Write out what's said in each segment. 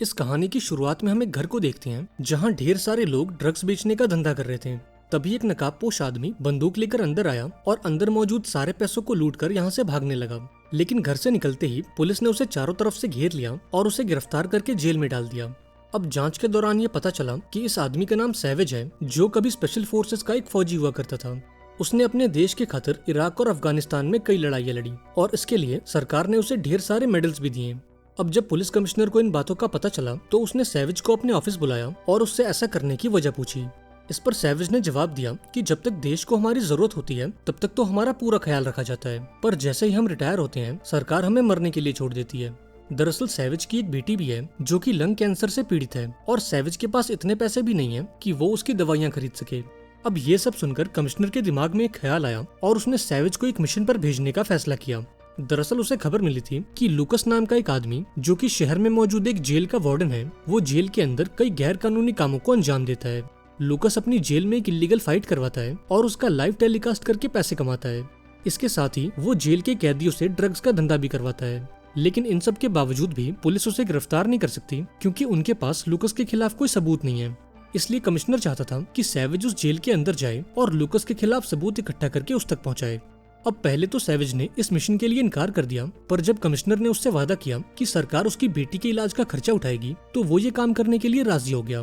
इस कहानी की शुरुआत में हम एक घर को देखते हैं जहां ढेर सारे लोग ड्रग्स बेचने का धंधा कर रहे थे। तभी एक नकाबपोश आदमी बंदूक लेकर अंदर आया और अंदर मौजूद सारे पैसों को लूटकर यहां से भागने लगा। लेकिन घर से निकलते ही पुलिस ने उसे चारों तरफ से घेर लिया और उसे गिरफ्तार करके जेल में डाल दिया। अब जांच के दौरान ये पता चला कि इस आदमी का नाम सैवेज है, जो कभी स्पेशल फोर्सेस का एक फौजी हुआ करता था। उसने अपने देश के खातिर इराक और अफगानिस्तान में कई लड़ाइयाँ लड़ी और इसके लिए सरकार ने उसे ढेर सारे मेडल्स भी दिए। अब जब पुलिस कमिश्नर को इन बातों का पता चला तो उसने सैवेज को अपने ऑफिस बुलाया और उससे ऐसा करने की वजह पूछी। इस पर सैवेज ने जवाब दिया कि जब तक देश को हमारी जरूरत होती है तब तक तो हमारा पूरा ख्याल रखा जाता है, पर जैसे ही हम रिटायर होते हैं सरकार हमें मरने के लिए छोड़ देती है। दरअसल सैवेज की एक बेटी भी है जो कि लंग कैंसर से पीड़ित है और सैवेज के पास इतने पैसे भी नहीं है कि वो उसकी दवाइयाँ खरीद सके। अब ये सब सुनकर कमिश्नर के दिमाग में एक ख्याल आया और उसने सैवेज को एक मिशन पर भेजने का फैसला किया। दरअसल उसे खबर मिली थी कि लूकस नाम का एक आदमी जो कि शहर में मौजूद एक जेल का वार्डन है, वो जेल के अंदर कई गैर कानूनी कामों को अंजाम देता है। लूकस अपनी जेल में एक इलीगल फाइट करवाता है और उसका लाइव टेलीकास्ट करके पैसे कमाता है। इसके साथ ही वो जेल के कैदियों से ड्रग्स का धंधा भी करवाता है। लेकिन इन सब के बावजूद भी पुलिस उसे गिरफ्तार नहीं कर सकती क्योंकि उनके पास लूकस के खिलाफ कोई सबूत नहीं है। इसलिए कमिश्नर चाहता था कि सैवेज उस जेल के अंदर जाए और लूकस के खिलाफ सबूत इकट्ठा करके उस तक पहुंचाए। अब पहले तो सैवेज ने इस मिशन के लिए इनकार कर दिया, पर जब कमिश्नर ने उससे वादा किया कि सरकार उसकी बेटी के इलाज का खर्चा उठाएगी तो वो ये काम करने के लिए राजी हो गया।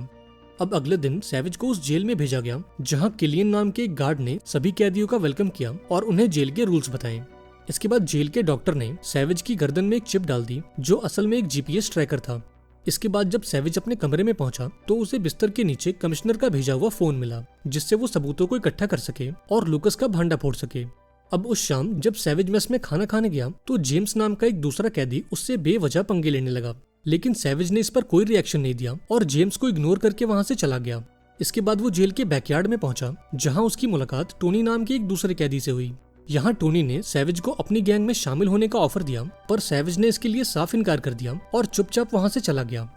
अब अगले दिन सैवेज को उस जेल में भेजा गया जहां किलियन नाम के एक गार्ड ने सभी कैदियों का वेलकम किया और उन्हें जेल के रूल्स बताए। इसके बाद जेल के डॉक्टर ने सैवेज की गर्दन में एक चिप डाल दी जो असल में एक जीपीएस ट्रैकर था। इसके बाद जब सैवेज अपने कमरे में पहुंचा तो उसे बिस्तर के नीचे कमिश्नर का भेजा हुआ फोन मिला, जिससे वो सबूतों को इकट्ठा कर सके और लूकस का भांडा फोड़ सके। अब उस शाम जब सैवेज मेस में खाना खाने गया तो जेम्स नाम का एक दूसरा कैदी उससे बेवजह पंगे लेने लगा, लेकिन सैवेज ने इस पर कोई रिएक्शन नहीं दिया और जेम्स को इग्नोर करके वहां से चला गया। इसके बाद वो जेल के बैकयार्ड में पहुंचा जहां उसकी मुलाकात टोनी नाम के एक दूसरे कैदी से हुई। यहाँ टोनी ने सैवेज को अपनी गैंग में शामिल होने का ऑफर दिया, पर सैवेज ने इसके लिए साफ इनकार कर दिया और चुपचाप वहां से चला गया।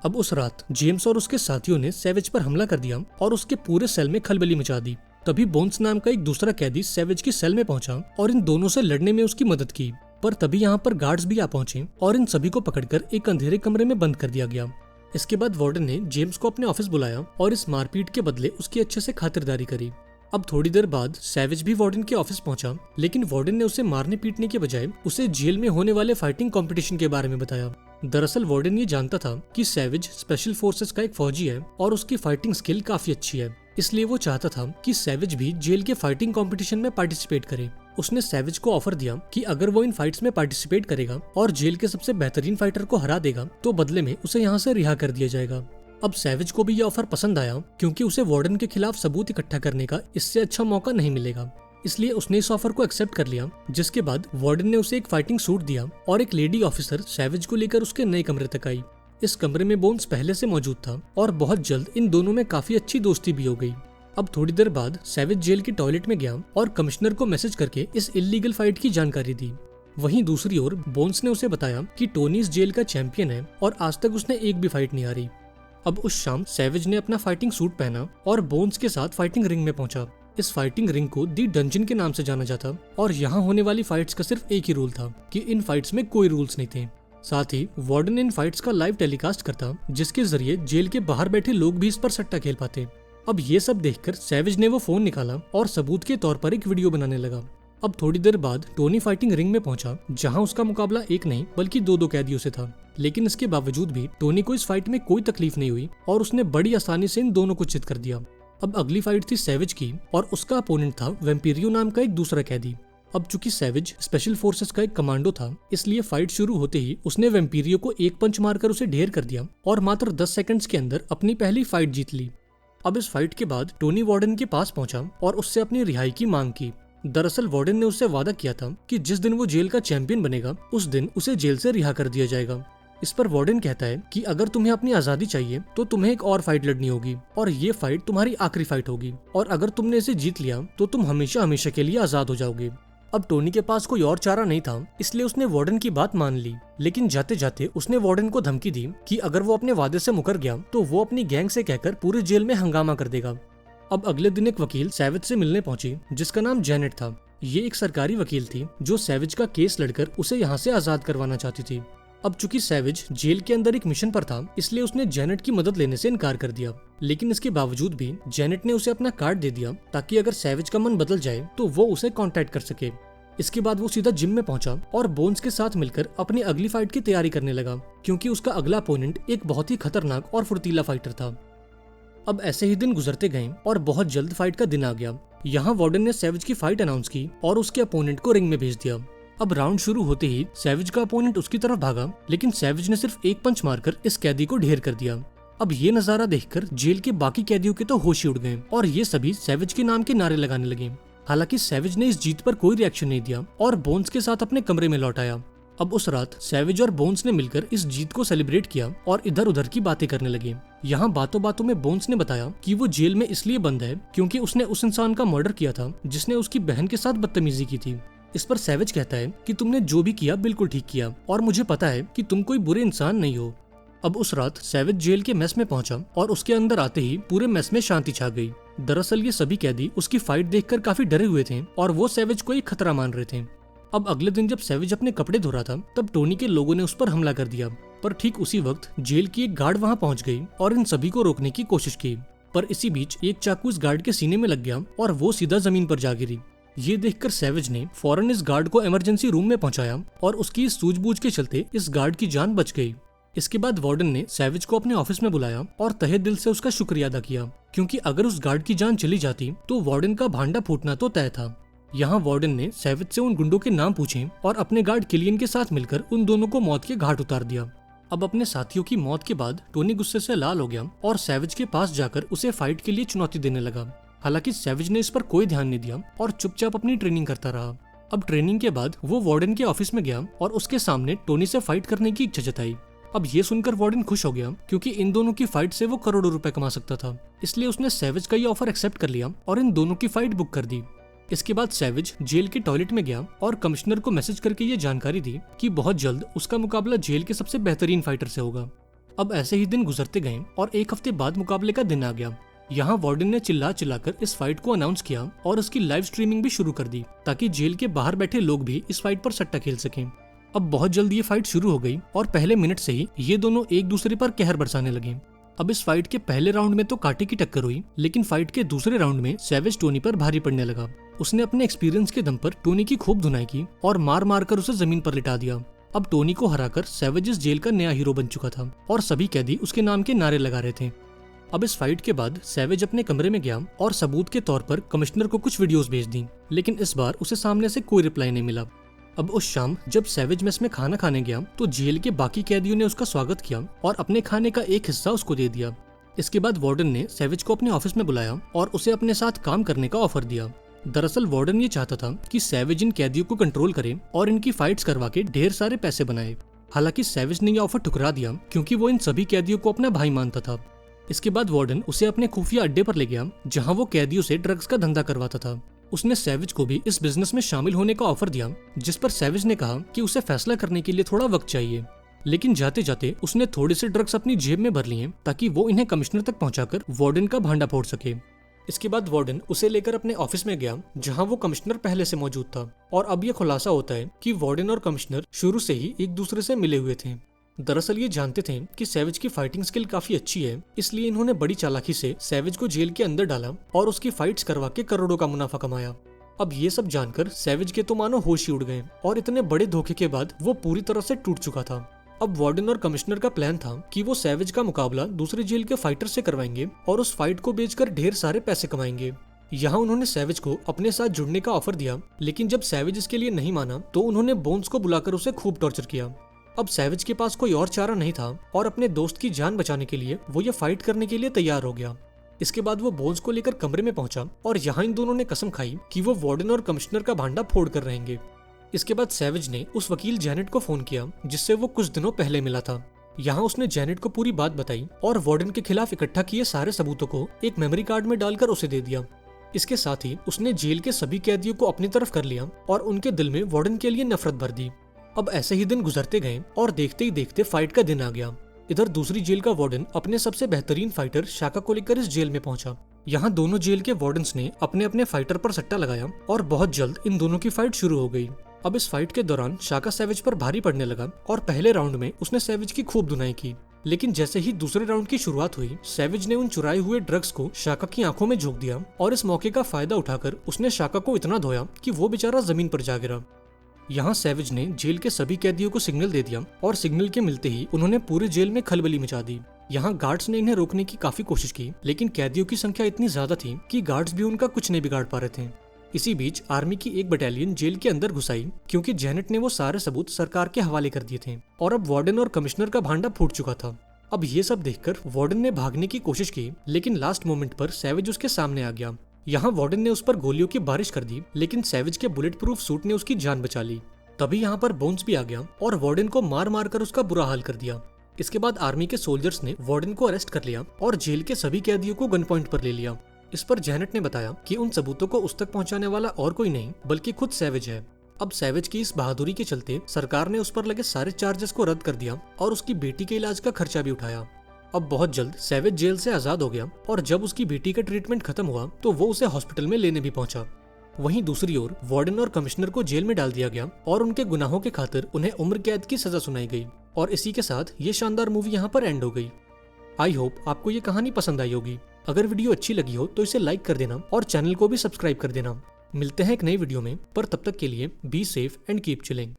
अब उस रात जेम्स और उसके साथियों ने सैवेज पर हमला कर दिया और उसके पूरे सेल में खलबली मचा दी। तभी बोन्स नाम का एक दूसरा कैदी सैवेज की सेल में पहुंचा और इन दोनों से लड़ने में उसकी मदद की, पर तभी यहाँ पर गार्ड्स भी आ पहुंचे और इन सभी को पकड़कर एक अंधेरे कमरे में बंद कर दिया गया। इसके बाद वार्डन ने जेम्स को अपने ऑफिस बुलाया और इस मारपीट के बदले उसकी अच्छे से खातिरदारी करी। अब थोड़ी देर बाद सैवेज भी वार्डन के ऑफिस पहुंचा, लेकिन वार्डन ने उसे मारने पीटने के बजाय उसे जेल में होने वाले फाइटिंग कंपटीशन के बारे में बताया। दरअसल वार्डन ये जानता था कि सैवेज स्पेशल फोर्सेस का एक फौजी है और उसकी फाइटिंग स्किल काफी अच्छी है, इसलिए वो चाहता था कि सैवेज भी जेल के फाइटिंग कंपटीशन में पार्टिसिपेट करे। उसने सैवेज को ऑफर दिया कि अगर वो इन फाइट्स में पार्टिसिपेट करेगा और जेल के सबसे बेहतरीन फाइटर को हरा देगा तो बदले में उसे यहाँ से रिहा कर दिया जाएगा। अब सैवेज को भी ये ऑफर पसंद आया क्योंकि उसे वार्डन के खिलाफ सबूत इकट्ठा करने का इससे अच्छा मौका नहीं मिलेगा, इसलिए उसने इस ऑफर को एक्सेप्ट कर लिया। जिसके बाद वार्डन ने उसे एक फाइटिंग सूट दिया और एक लेडी ऑफिसर सैवेज को लेकर उसके नए कमरे तक आई। इस कमरे में बोन्स पहले से मौजूद था और बहुत जल्द इन दोनों में काफी अच्छी दोस्ती भी हो गई। अब थोड़ी देर बाद सैवेज जेल की टॉयलेट में गया और कमिश्नर को मैसेज करके इस इल्लीगल फाइट की जानकारी दी। वहीं दूसरी ओर बोन्स ने उसे बताया कि टोनी इस जेल का चैंपियन है और आज तक उसने एक भी फाइट नहीं हारी। अब उस शाम सैवेज ने अपना फाइटिंग सूट पहना और बोन्स के साथ फाइटिंग रिंग में पहुंचा। इस फाइटिंग रिंग को दी डंजन के नाम से जाना जाता और यहाँ होने वाली फाइट्स का सिर्फ एक ही रूल था कि इन फाइट्स में कोई रूल्स नहीं थे। साथ ही वार्डन इन फाइट्स का लाइव टेलीकास्ट करता, जिसके जरिए जेल के बाहर बैठे लोग भी इस पर सट्टा खेल पाते। अब ये सब देखकर सैवेज ने वो फोन निकाला और सबूत के तौर पर एक वीडियो बनाने लगा। अब थोड़ी देर बाद टोनी फाइटिंग रिंग में पहुंचा जहां उसका मुकाबला एक नहीं बल्कि दो कैदियों से था, लेकिन इसके बावजूद भी टोनी को इस फाइट में कोई तकलीफ नहीं हुई और उसने बड़ी आसानी से इन दोनों को चित कर दिया। अब अगली फाइट थी सैवेज की और उसका अपोनेंट था वैम्पीरियो नाम का एक दूसरा कैदी। अब चूंकि सैवेज स्पेशल फोर्सेस का एक कमांडो था, इसलिए फाइट शुरू होते ही उसने वैम्पीरियो को एक पंच मारकर उसे ढेर कर दिया और मात्र 10 सेकंड्स के अंदर अपनी पहली फाइट जीत ली। अब इस फाइट के बाद टोनी वार्डन के पास पहुंचा और उससे अपनी रिहाई की मांग की। दरअसल वार्डन ने उससे वादा किया था कि जिस दिन वो जेल का चैंपियन बनेगा उस दिन उसे जेल से रिहा कर दिया जाएगा। इस पर वार्डन कहता है कि अगर तुम्हें अपनी आजादी चाहिए तो तुम्हें एक और फाइट लड़नी होगी और ये फाइट तुम्हारी आखिरी फाइट होगी, और अगर तुमने इसे जीत लिया तो तुम हमेशा हमेशा के लिए आजाद हो जाओगे। अब टोनी के पास कोई और चारा नहीं था, इसलिए उसने वार्डन की बात मान ली, लेकिन जाते जाते उसने वार्डन को धमकी दी कि अगर वो अपने वादे से मुकर गया तो वो अपनी गैंग से कहकर पूरे जेल में हंगामा कर देगा। अब अगले दिन एक वकील सैवेज से मिलने पहुंची जिसका नाम जेनेट था। ये एक सरकारी वकील थी जो सैवेज का केस लड़कर उसे यहाँ से आजाद करवाना चाहती थी। अब चूंकि सैविज जेल के अंदर एक मिशन पर था, इसलिए उसने जेनेट की मदद लेने से इनकार कर दिया। लेकिन इसके बावजूद भी जेनेट ने उसे अपना कार्ड दे दिया ताकि अगर सैविज का मन बदल जाए तो वो उसे कांटेक्ट कर सके। इसके बाद वो सीधा जिम में पहुंचा और बोन्स के साथ मिलकर अपनी अगली फाइट की तैयारी करने लगा, क्योंकि उसका अगला अपोनेंट एक बहुत ही खतरनाक और फुर्तीला फाइटर था। अब ऐसे ही दिन गुजरते गए और बहुत जल्द फाइट का दिन आ गया। यहाँ वार्डन ने सैविज की फाइट अनाउंस की और उसके अपोनेंट को रिंग में भेज दिया। अब राउंड शुरू होते ही सैविज का अपोनेंट उसकी तरफ भागा, लेकिन सैविज ने सिर्फ एक पंच मारकर इस कैदी को ढेर कर दिया। अब ये नजारा देखकर जेल के बाकी कैदियों के तो होश ही उड़ गए और ये सभी सैविज के नाम के नारे लगाने लगे। हालांकि सैविज ने इस जीत पर कोई रिएक्शन नहीं दिया और बोन्स के साथ अपने कमरे में लौट आया। अब उस रात सैविज और बोन्स ने मिलकर इस जीत को सेलिब्रेट किया और इधर उधर की बातें करने लगे। यहाँ बातों बातों में बोन्स ने बताया कि वो जेल में इसलिए बंद है क्योंकि उसने उस इंसान का मर्डर किया था जिसने उसकी बहन के साथ बदतमीजी की थी। इस पर सैविज कहता है कि तुमने जो भी किया बिल्कुल ठीक किया और मुझे पता है कि तुम कोई बुरे इंसान नहीं हो। अब उस रात सैविज जेल के मेस में पहुंचा और उसके अंदर आते ही पूरे मेस में शांति छा गई। दरअसल ये सभी कैदी उसकी फाइट देखकर काफी डरे हुए थे और वो सैविज को एक खतरा मान रहे थे। अब अगले दिन जब सैविज अपने कपड़े धो रहा था तब टोनी के लोगों ने उस पर हमला कर दिया, पर ठीक उसी वक्त जेल की एक गार्ड वहां पहुंच गई और इन सभी को रोकने की कोशिश की। पर इसी बीच एक चाकू इस गार्ड के सीने में लग गया और वो सीधा जमीन पर जा गिरी। ये देखकर सैविज ने फौरन इस गार्ड को इमरजेंसी रूम में पहुंचाया और उसकी सूझबूझ के चलते इस गार्ड की जान बच गई। इसके बाद वार्डन ने सैविज को अपने ऑफिस में बुलाया और तहे दिल से उसका शुक्रिया अदा किया, क्योंकि अगर उस गार्ड की जान चली जाती तो वार्डन का भांडा फूटना तो तय था। यहाँ वार्डन ने सैविज से उन गुंडों के नाम पूछे और अपने गार्ड किलियन के साथ मिलकर उन दोनों को मौत के घाट उतार दिया। अब अपने साथियों की मौत के बाद टोनी गुस्से से लाल हो गया और सैविज के पास जाकर उसे फाइट के लिए चुनौती देने लगा। हालांकि सैविज ने इस पर कोई ध्यान नहीं दिया और चुपचाप अपनी ट्रेनिंग करता रहा। अब ट्रेनिंग के बाद वो वार्डन के ऑफिस में गया और उसके सामने टोनी से फाइट करने की इच्छा जताई। अब ये सुनकर वार्डन खुश हो गया, क्योंकि इन दोनों की फाइट से वो करोड़ों रुपए कमा सकता था। इसलिए उसने सैविज का ये ऑफर एक्सेप्ट कर लिया और इन दोनों की फाइट बुक कर दी। इसके बाद सैविज जेल के टॉयलेट में गया और कमिश्नर को मैसेज करके ये जानकारी दी कि बहुत जल्द उसका मुकाबला जेल के सबसे बेहतरीन फाइटर से होगा। अब ऐसे ही दिन गुजरते गए और एक हफ्ते बाद मुकाबले का दिन आ गया। यहाँ वार्डन ने चिल्ला चिल्लाकर इस फाइट को अनाउंस किया और उसकी लाइव स्ट्रीमिंग भी शुरू कर दी ताकि जेल के बाहर बैठे लोग भी इस फाइट पर सट्टा खेल सकें। अब बहुत जल्द ये फाइट शुरू हो गई और पहले मिनट से ही ये दोनों एक दूसरे पर कहर बरसाने लगे। अब इस फाइट के पहले राउंड में तो कांटे की टक्कर हुई, लेकिन फाइट के दूसरे राउंड में सैविज टोनी पर भारी पड़ने लगा। उसने अपने एक्सपीरियंस के दम पर टोनी की खूब धुनाई की और मार मार कर उसे जमीन पर लिटा दिया। अब टोनी को हराकर सैविज इस जेल का नया हीरो बन चुका था और सभी कैदी उसके नाम के नारे लगा रहे थे। अब इस फाइट के बाद सैविज अपने कमरे में गया और सबूत के तौर पर कमिश्नर को कुछ वीडियोस भेज दी, लेकिन इस बार उसे सामने से कोई रिप्लाई नहीं मिला। अब उस शाम जब सैविज मेस में खाना खाने गया तो जेल के बाकी कैदियों ने उसका स्वागत किया और अपने खाने का एक हिस्सा उसको दे दिया। इसके बाद वार्डन ने सैविज को अपने ऑफिस में बुलाया और उसे अपने साथ काम करने का ऑफर दिया। दरअसल वार्डन ये चाहता था कि सैविज इन कैदियों को कंट्रोल करे और इनकी फाइट्स करवा के ढेर सारे पैसे बनाए। हालांकि सैविज ने यह ऑफर ठुकरा दिया, क्योंकि वो इन सभी कैदियों को अपना भाई मानता था। इसके बाद वार्डन उसे अपने खुफिया अड्डे पर ले गया, जहाँ वो कैदियों से ड्रग्स का धंधा करवाता था। उसने सैविज को भी इस बिजनेस में शामिल होने का ऑफर दिया, जिस पर सैविज ने कहा कि उसे फैसला करने के लिए थोड़ा वक्त चाहिए। लेकिन जाते जाते उसने थोड़े से ड्रग्स अपनी जेब में भर लिए ताकि वो इन्हें कमिश्नर तक पहुंचाकर वार्डन का भांडा फोड़ सके। इसके बाद वार्डन उसे लेकर अपने ऑफिस में गया, जहां वो कमिश्नर पहले से मौजूद था और अब यह खुलासा होता है कि वार्डन और कमिश्नर शुरू से ही एक दूसरे से मिले हुए थे। दरअसल ये जानते थे कि सैविज की फाइटिंग स्किल काफी अच्छी है, इसलिए इन्होंने बड़ी चालाकी से सैविज को जेल के अंदर डाला और उसकी फाइट्स करवा के करोड़ों का मुनाफा कमाया। अब ये सब जानकर सैविज के तो मानो होश ही उड़ गए और इतने बड़े धोखे के बाद वो पूरी तरह से टूट चुका था। अब वार्डन और कमिश्नर का प्लान था कि वो सैविज का मुकाबला दूसरे जेल के फाइटर से करवाएंगे और उस फाइट को बेचकर ढेर सारे पैसे कमाएंगे। यहाँ उन्होंने सैविज को अपने साथ जुड़ने का ऑफर दिया, लेकिन जब सैविज इसके लिए नहीं माना तो उन्होंने बोन्स को बुलाकर उसे खूब टॉर्चर किया। अब सैविज के पास कोई और चारा नहीं था और अपने दोस्त की जान बचाने के लिए वो ये फाइट करने के लिए तैयार हो गया। इसके बाद वो बोन्स को लेकर कमरे में पहुंचा और यहाँ इन दोनों ने कसम खाई कि वो वार्डन और कमिश्नर का भांडा फोड़ कर रहेंगे। इसके बाद सैविज ने उस वकील जेनेट को फोन किया जिससे वो कुछ दिनों पहले मिला था। यहाँ उसने जेनेट को पूरी बात बताई और वार्डन के खिलाफ इकट्ठा किए सारे सबूतों को एक मेमोरी कार्ड में डालकर उसे दे दिया। इसके साथ ही उसने जेल के सभी कैदियों को अपनी तरफ कर लिया और उनके दिल में वार्डन के लिए नफरत भर दी। अब ऐसे ही दिन गुजरते गए और देखते ही देखते फाइट का दिन आ गया। इधर दूसरी जेल का वार्डन अपने सबसे बेहतरीन फाइटर शाका को लेकर इस जेल में पहुंचा। यहाँ दोनों जेल के वार्डन्स ने अपने अपने फाइटर पर सट्टा लगाया और बहुत जल्द इन दोनों की फाइट शुरू हो गई। अब इस फाइट के दौरान शाका सैवेज पर भारी पड़ने लगा और पहले राउंड में उसने सैवेज की खूब धुनाई की। लेकिन जैसे ही दूसरे राउंड की शुरुआत हुई, सैवेज ने उन चुराए हुए ड्रग्स को शाका की आंखों में झोंक दिया और इस मौके का फायदा उठाकर उसने शाका को इतना धोया कि वो बेचारा जमीन पर जा गिरा। यहाँ सैवेज ने जेल के सभी कैदियों को सिग्नल दे दिया और सिग्नल के मिलते ही उन्होंने पूरे जेल में खलबली मचा दी। यहाँ गार्ड्स ने इन्हें रोकने की काफी कोशिश की, लेकिन कैदियों की संख्या इतनी ज्यादा थी कि गार्ड्स भी उनका कुछ नहीं बिगाड़ पा रहे थे। इसी बीच आर्मी की एक बटालियन जेल के अंदर घुस आई, क्योंकि जेनेट ने वो सारे सबूत सरकार के हवाले कर दिए थे और अब वार्डन और कमिश्नर का भांडा फूट चुका था। अब ये सब देखकर वार्डन ने भागने की कोशिश की, लेकिन लास्ट मोमेंट पर सैवेज उसके सामने आ गया। यहाँ वार्डन ने उस पर गोलियों की बारिश कर दी, लेकिन सैवेज के बुलेट प्रूफ सूट ने उसकी जान बचा ली। तभी यहाँ पर बोन्स भी आ गया और वार्डन को मार मार कर उसका बुरा हाल कर दिया। इसके बाद आर्मी के सोल्जर्स ने वार्डन को अरेस्ट कर लिया और जेल के सभी कैदियों को गन पॉइंट पर ले लिया। इस पर जेनेट ने बताया कि उन सबूतों को उस तक पहुंचाने वाला और कोई नहीं बल्कि खुद सैवेज है। अब सैवेज की इस बहादुरी के चलते सरकार ने उस पर लगे सारे चार्जेस को रद्द कर दिया और उसकी बेटी के इलाज का खर्चा भी उठाया। अब बहुत जल्द सैवेज जेल से आजाद हो गया और जब उसकी बेटी का ट्रीटमेंट खत्म हुआ तो वो उसे हॉस्पिटल में लेने भी पहुंचा। वहीं दूसरी ओर वार्डन और कमिश्नर को जेल में डाल दिया गया और उनके गुनाहों के खातिर उन्हें उम्र कैद की सजा सुनाई गई। और इसी के साथ ये शानदार मूवी यहाँ पर एंड हो गई। आई होप आपको ये कहानी पसंद आई होगी। अगर वीडियो अच्छी लगी हो तो इसे लाइक कर देना और चैनल को भी सब्सक्राइब कर देना। मिलते हैं एक नई वीडियो में, पर तब तक के लिए be safe and keep chilling.